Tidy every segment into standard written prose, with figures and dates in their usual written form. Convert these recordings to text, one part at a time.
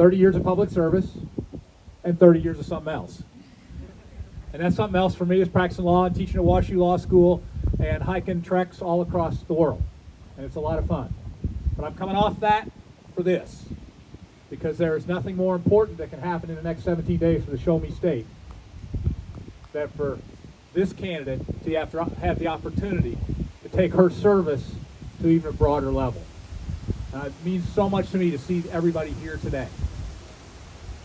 30 years of public service and 30 years of something else. And that something else for me is practicing law and teaching at WashU Law School and hiking treks all across the world. And it's a lot of fun. But I'm coming off that for this, because there is nothing more important that can happen in the next 17 days for the Show Me State than for this candidate to have the opportunity to take her service to even a broader level. It means so much to me to see everybody here today.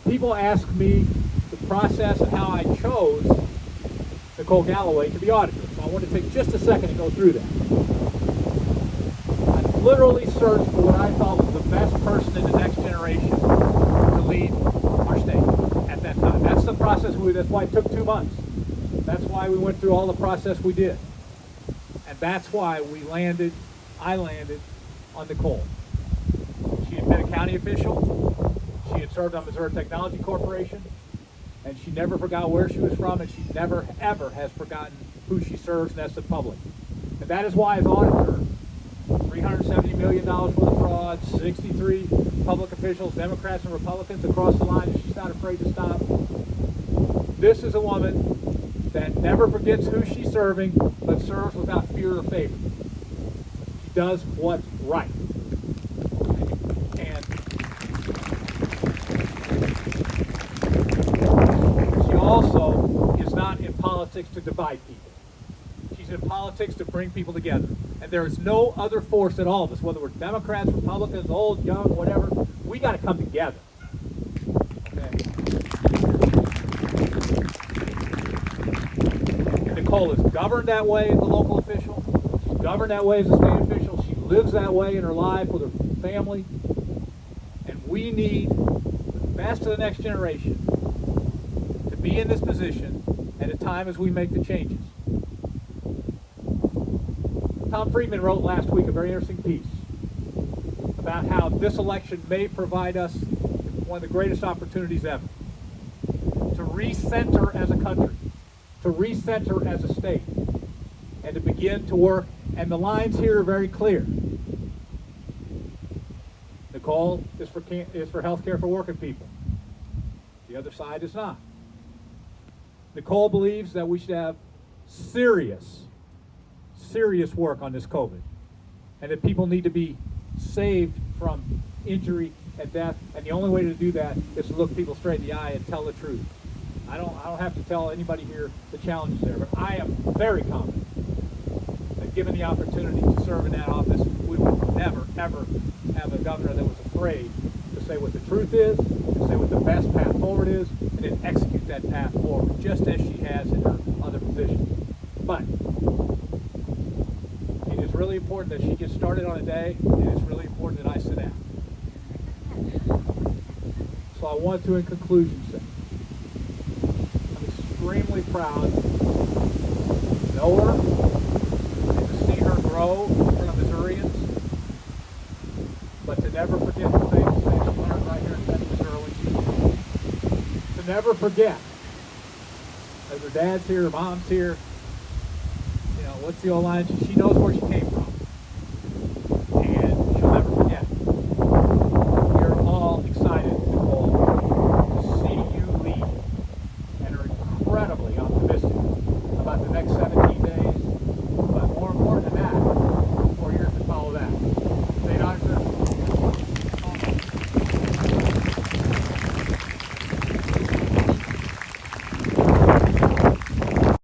People ask me the process and how I chose Nicole Galloway to be auditor. So I want to take just a second to go through that. I literally searched for what I thought was the best person in the next generation to lead our state at that time. That's the process that's why it took 2 months. That's why we went through all the process we did. And that's why I landed on Nicole. She had been a county official. She had served on Missouri Technology Corporation. And she never forgot where she was from, and she never, ever has forgotten who she serves, and that's the public. And that is why, as auditor, $370 million worth of fraud, 63 public officials, Democrats and Republicans across the line, and she's not afraid to stop. This is a woman that never forgets who she's serving, but serves without fear or favor. She does what's right. And she also is not in politics to divide people. She's in politics to bring people together. And there is no other force that all of us, whether we're Democrats, Republicans, old, young, whatever, we got to come together. Okay. And Nicole is governed that way as a local official. She's governed that way as a state official. She lives that way in her life with her family. And we need the best of the next generation to be in this position at a time as we make the changes. Tom Friedman wrote last week a very interesting piece about how this election may provide us one of the greatest opportunities ever to recenter as a country, to recenter as a state, and to begin to work. And the lines here are very clear. Nicole is for health care for working people. The other side is not. Nicole believes that we should have serious work on this COVID, and that people need to be saved from injury and death, and the only way to do that is to look people straight in the eye and tell the truth. I don't have to tell anybody here the challenges there, but I am very confident that given the opportunity to serve in that office, we would never, ever have a governor that was afraid to say what the truth is, to say what the best path forward is, and then execute that path forward, just as she has in her other positions. But it's really important that she gets started on a day, and it's really important that I sit down. So I want to, in conclusion, say I'm extremely proud to know her and to see her grow in front of Missourians, but to never forget the things that she learned right here in Central Missouri when she was young. To never forget that her dad's here, her mom's here. What's the old line? She knows where she came